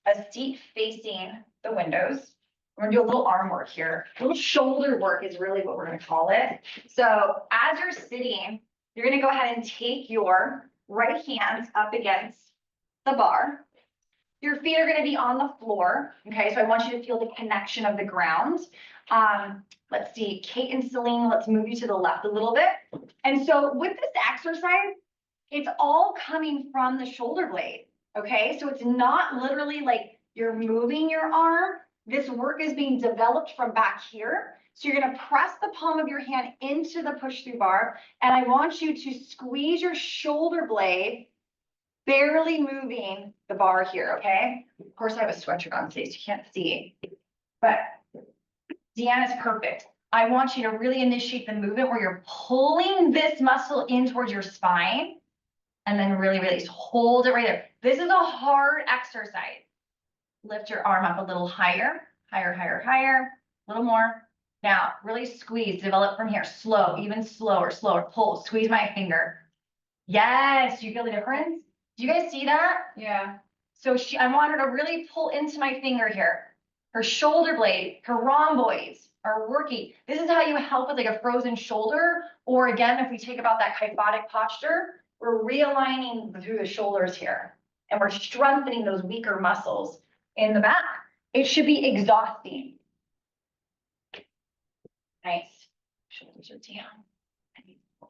a seat facing the windows. We're going to do a little arm work here. A little shoulder work is really what we're going to call it. So as you're sitting, you're going to go ahead and take your right hand up against the bar. Your feet are going to be on the floor. Okay, so I want you to feel the connection of the ground. Let's see, Kate and Celine, let's move you to the left a little bit. And so with this exercise, it's all coming from the shoulder blade. Okay, so it's not literally like you're moving your arm. This work is being developed from back here. So you're going to press the palm of your hand into the push through bar. And I want you to squeeze your shoulder blade, barely moving the bar here, okay? Of course, I have a sweatshirt on today, so you can't see. But Deanna's perfect. I want you to really initiate the movement where you're pulling this muscle in towards your spine. And then really release. Hold it right there. This is a hard exercise. Lift your arm up a little higher, higher, higher, higher. A little more. Now, really squeeze, develop from here. Slow, even slower, slower. Pull, squeeze my finger. Yes, do you feel the difference? Do you guys see that? Yeah. So I want her to really pull into my finger here. Her shoulder blade, her rhomboids are working. This is how you help with like a frozen shoulder. Or again, if we take about that kyphotic posture, we're realigning through the shoulders here. And we're strengthening those weaker muscles in the back. It should be exhausting. Nice. Shoulders are down.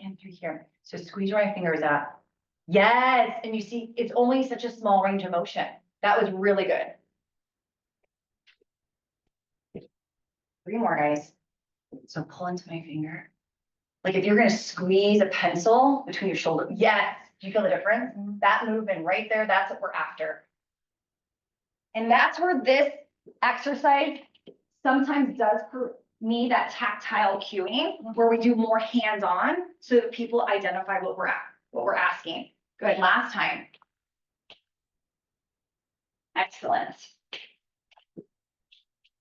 And through here. So squeeze where my fingers at. Yes. And you see, it's only such a small range of motion. That was really good. 3 more, guys. So pull into my finger. Like if you're gonna squeeze a pencil between your shoulder, yes, do you feel the difference? That movement right there, that's what we're after. And that's where this exercise sometimes does need that tactile cueing, where we do more hands-on so that people identify what we're asking. Good, last time. Excellent.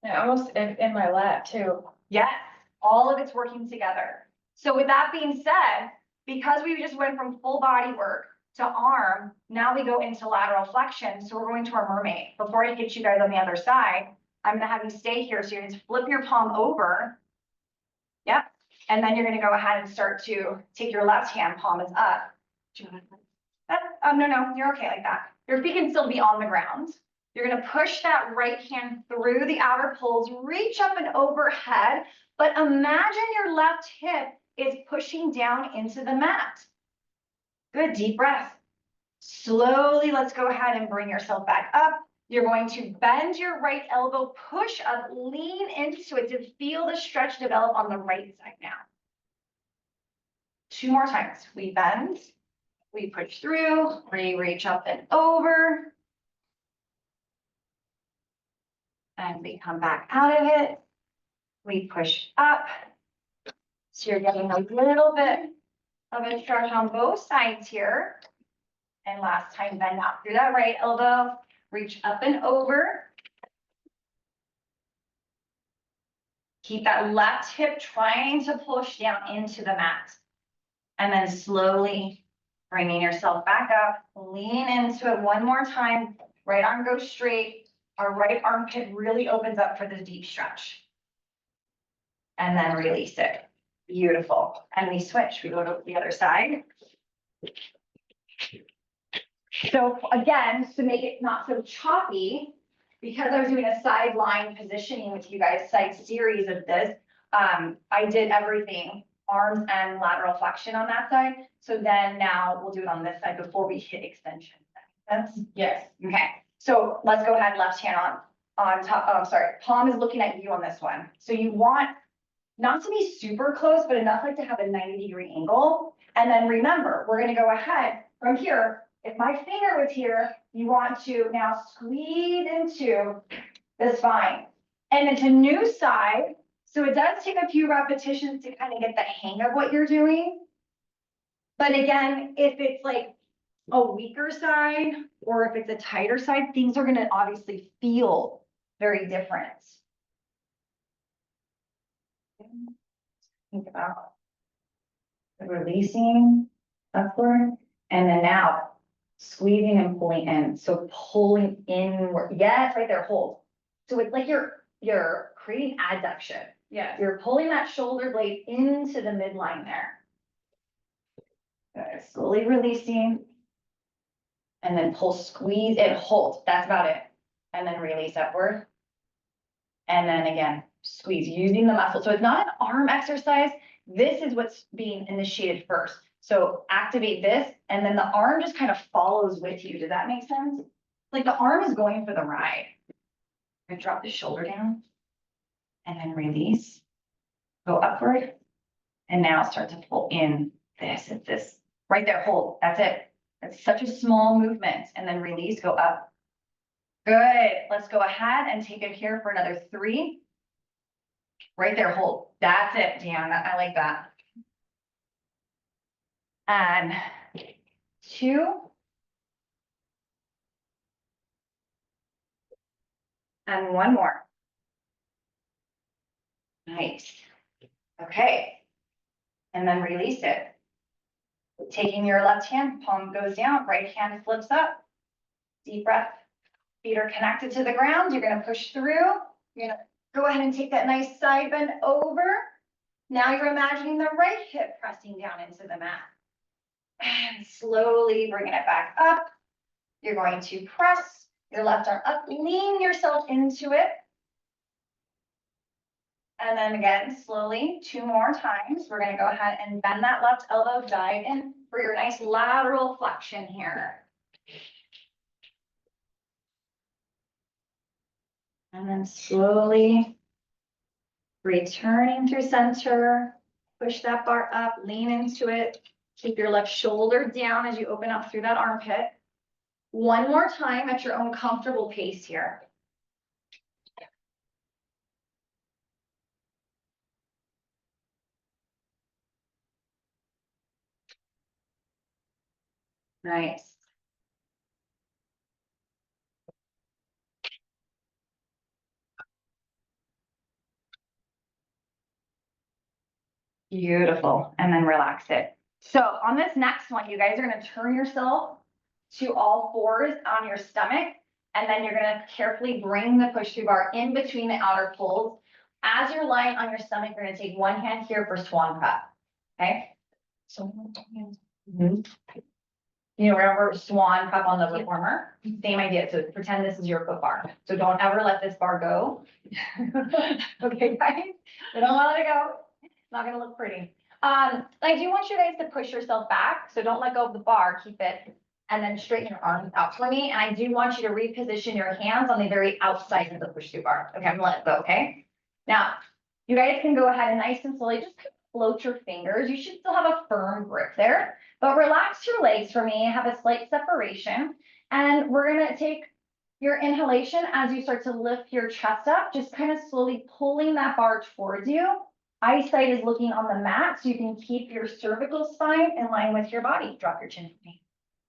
Yeah, almost in my lap too. Yes, all of it's working together. So with that being said, because we just went from full body work to arm, now we go into lateral flexion. So we're going to our mermaid. Before I get you guys on the other side, I'm gonna have you stay here. So you're going to flip your palm over. Yep. And then you're gonna go ahead and start to take your left hand, palm is up. No, you're okay like that. Your feet can still be on the ground. You're gonna push that right hand through the outer poles, reach up and overhead, but imagine your left hip is pushing down into the mat. Good, deep breath. Slowly, let's go ahead and bring yourself back up. You're going to bend your right elbow, push up, lean into it to feel the stretch develop on the right side now. 2 more times. We bend, we push through, we reach up and over. And we come back out of it. We push up. So you're getting a little bit of a stretch on both sides here. And last time, bend out through that right elbow, reach up and over. Keep that left hip trying to push down into the mat. And then slowly bringing yourself back up, lean into it one more time. Right arm goes straight. Our right armpit really opens up for the deep stretch. And then release it. Beautiful. And we switch. We go to the other side. So again, to make it not so choppy, because I was doing a sideline positioning with you guys, side series of this, I did everything, arms and lateral flexion on that side. So then now we'll do it on this side before we hit extension. That makes sense? Yes. Okay. So let's go ahead, left hand on top. Oh, sorry. Palm is looking at you on this one. So you want not to be super close, but enough like to have a 90-degree angle. And then remember, we're going to go ahead from here. If my finger was here, you want to now squeeze into the spine. And it's a new side. So it does take a few repetitions to kind of get the hang of what you're doing. But again, if it's like a weaker side or if it's a tighter side, things are going to obviously feel very different. Think about releasing upward and then now squeezing and pulling in. So pulling inward. Yes, right there, hold. So it's like you're creating adduction. Yes. You're pulling that shoulder blade into the midline there. Good. Slowly releasing. And then pull, squeeze, and hold. That's about it. And then release upward. And then again, squeeze using the muscle. So it's not an arm exercise. This is what's being initiated first. So activate this, and then the arm just kind of follows with you. Does that make sense? Like the arm is going for the ride. You're gonna drop the shoulder down, and then release. Go upward, and now start to pull in this. It's this right there. Hold. That's it. It's such a small movement, and then release. Go up. Good. Let's go ahead and take it here for another 3. Right there, hold. That's it, Deanna. I like that. And 2. And 1 more. Nice. Okay. And then release it. Taking your left hand, palm goes down, right hand flips up. Deep breath. Feet are connected to the ground. You're going to push through. You're going to go ahead and take that nice side bend over. Now you're imagining the right hip pressing down into the mat. And slowly bringing it back up. You're going to press your left arm up, lean yourself into it. And then again, slowly, 2 more times. We're going to go ahead and bend that left elbow, dive in for your nice lateral flexion here. And then slowly Returning through center, push that bar up, lean into it. Keep your left shoulder down as you open up through that armpit. One more time at your own comfortable pace here. Nice. Beautiful. And then relax it. So on this next one, you guys are going to turn yourself to all fours on your stomach. And then you're going to carefully bring the push through bar in between the outer folds. As you're lying on your stomach, you're going to take one hand here for swan prep. Okay. So you know, remember swan prep on the reformer? Same idea. So pretend this is your foot bar. So don't ever let this bar go. Okay, guys? So don't let it go. It's not gonna look pretty. I do want you guys to push yourself back. So don't let go of the bar. Keep it and then straighten your arms out for me. And I do want you to reposition your hands on the very outside of the push through bar. Okay, I'm gonna let it go, okay? Now, you guys can go ahead and nice and slowly just float your fingers. You should still have a firm grip there. But relax your legs for me, have a slight separation. And we're gonna take your inhalation as you start to lift your chest up, just kind of slowly pulling that bar towards you. Eyesight is looking on the mat, so you can keep your cervical spine in line with your body. Drop your chin for me.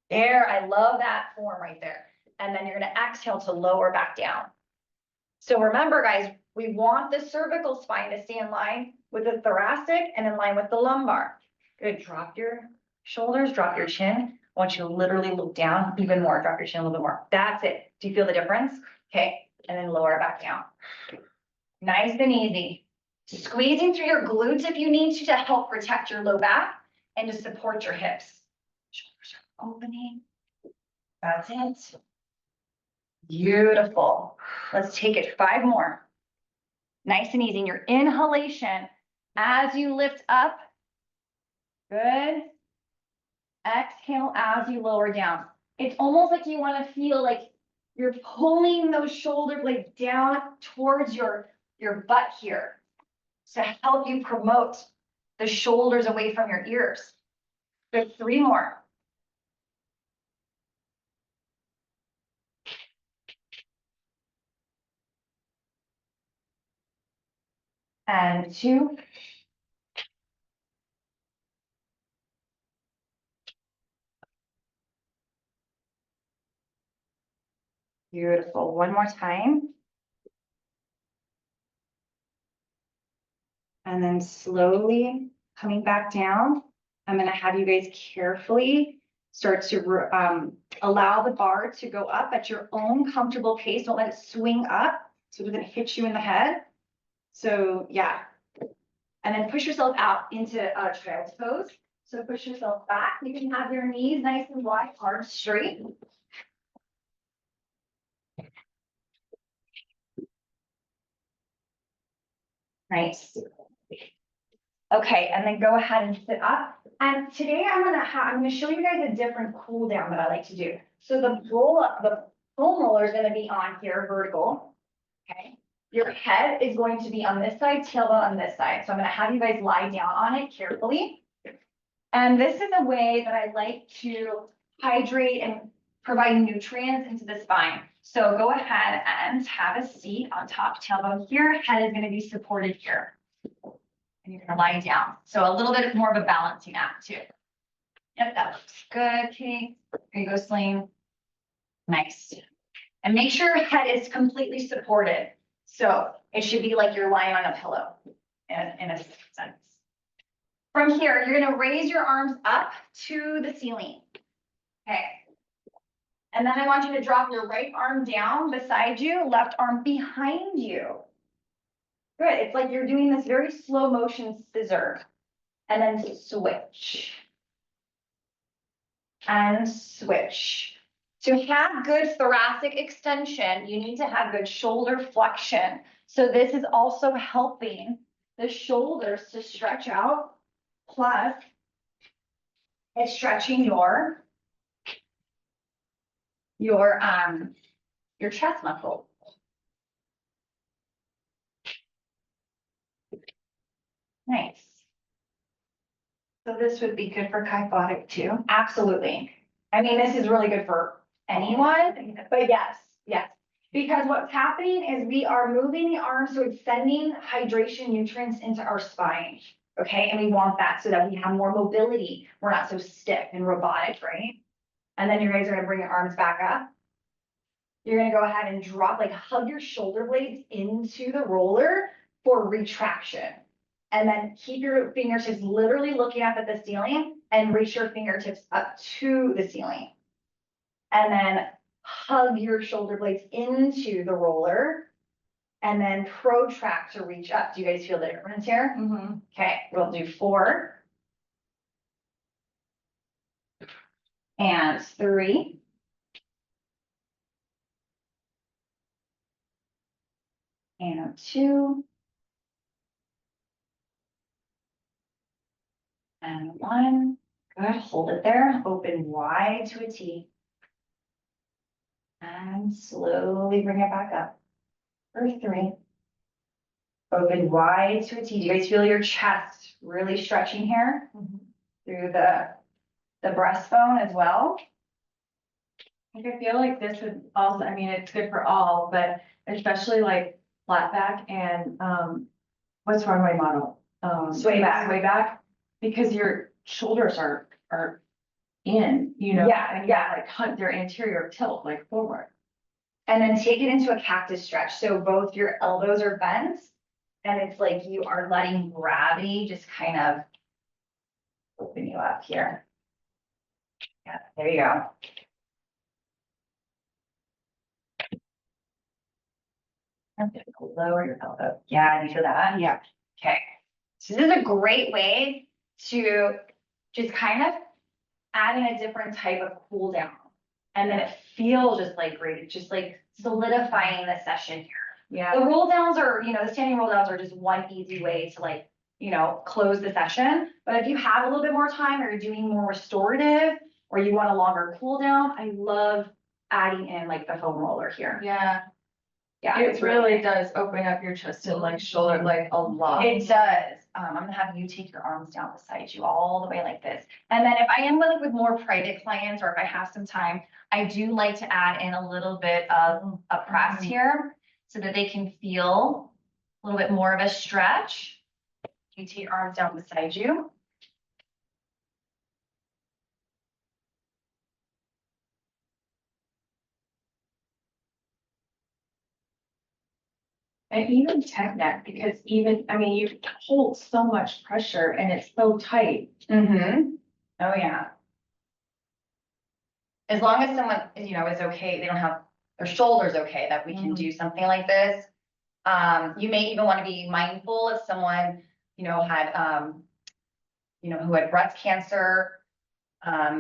There, I love that form right there. And then you're gonna exhale to lower back down. So remember, guys, we want the cervical spine to stay in line with the thoracic and in line with the lumbar. Good, drop your shoulders, drop your chin. I want you to literally look down even more, drop your chin a little bit more. That's it. Do you feel the difference? Okay, and then lower it back down. Nice and easy. Squeezing through your glutes if you need to help protect your low back and to support your hips. Shoulders are opening. That's it. Beautiful. Let's take it 5 more. Nice and easy. And your inhalation as you lift up. Good. Exhale as you lower down. It's almost like you want to feel like you're pulling those shoulder blades down towards your butt here to help you promote the shoulders away from your ears. Good, 3 more. And 2. Beautiful. One more time. And then slowly coming back down. I'm going to have you guys carefully start to allow the bar to go up at your own comfortable pace. Don't let it swing up so it doesn't hit you in the head. So yeah. And then push yourself out into child's pose. So push yourself back. You can have your knees nice and wide, arms straight. Nice. Okay, and then go ahead and sit up. And today I'm gonna show you guys a different cool down that I like to do. So the foam roller is gonna be on here vertical. Okay. Your head is going to be on this side, tailbone on this side. So I'm gonna have you guys lie down on it carefully. And this is a way that I like to hydrate and provide nutrients into the spine. So go ahead and have a seat on top tailbone here. Head is gonna be supported here. And you're gonna lie down. So a little bit more of a balancing act too. Yep, that looks good, Kate. Here you go, Sling. Nice. And make sure your head is completely supported. So it should be like you're lying on a pillow in a sense. From here, you're gonna raise your arms up to the ceiling. Okay. And then I want you to drop your right arm down beside you, left arm behind you. Good. It's like you're doing this very slow motion scissor. And then switch. And switch. To have good thoracic extension, you need to have good shoulder flexion. So this is also helping the shoulders to stretch out. Plus, it's stretching your chest muscle. Nice. So this would be good for kyphotic too. Absolutely. I mean, this is really good for anyone, but yes. Because what's happening is we are moving the arms, so it's sending hydration nutrients into our spine. Okay, and we want that so that we have more mobility. We're not so stiff and robotic, right? And then you guys are gonna bring your arms back up. You're gonna go ahead and drop, like hug your shoulder blades into the roller for retraction. And then keep your fingertips literally looking up at the ceiling and reach your fingertips up to the ceiling. And then hug your shoulder blades into the roller and then protract to reach up. Do you guys feel the difference here? Okay, we'll do 4 and 3 and 2 and 1. Good, hold it there, open wide to a T. And slowly bring it back up for 3. Open wide to a T. Do you guys feel your chest really stretching here? Through the breastbone as well? I feel like this would also, I mean, it's good for all, but especially like flat back and, what's wrong with my model? Sway back. Sway back, because your shoulders are in, you know? Yeah, and yeah. Like hunt their anterior tilt like forward. And then take it into a cactus stretch. So both your elbows are bent and it's like you are letting gravity just kind of open you up here. Yeah, there you go. I'm gonna lower your elbow. Yeah, you feel that? Yeah. Okay. So this is a great way to just kind of add in a different type of cool down. And then it feels just like great. It's just like solidifying the session here. Yeah. The roll downs are, the standing roll downs are just one easy way to like, close the session. But if you have a little bit more time or you're doing more restorative or you want a longer cool down, I love adding in like the foam roller here. Yeah. Yeah, It really does open up your chest and like shoulder like a lot. It does. I'm gonna have you take your arms down beside you all the way like this. And then if I am with more private clients or if I have some time, I do like to add in a little bit of a press here so that they can feel a little bit more of a stretch. You take your arms down beside you. And even tech neck, because even, I mean, you hold so much pressure and it's so tight. Mm-hmm. Oh, yeah. As long as someone, is okay, they don't have their shoulders okay, that we can do something like this. You may even want to be mindful if someone, had, who had breast cancer.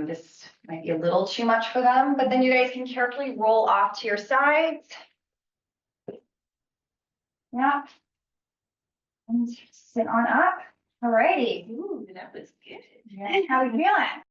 This might be a little too much for them, but then you guys can carefully roll off to your sides. Yeah. And sit on up. Alrighty. Ooh, that was good. Yeah. How are you feeling?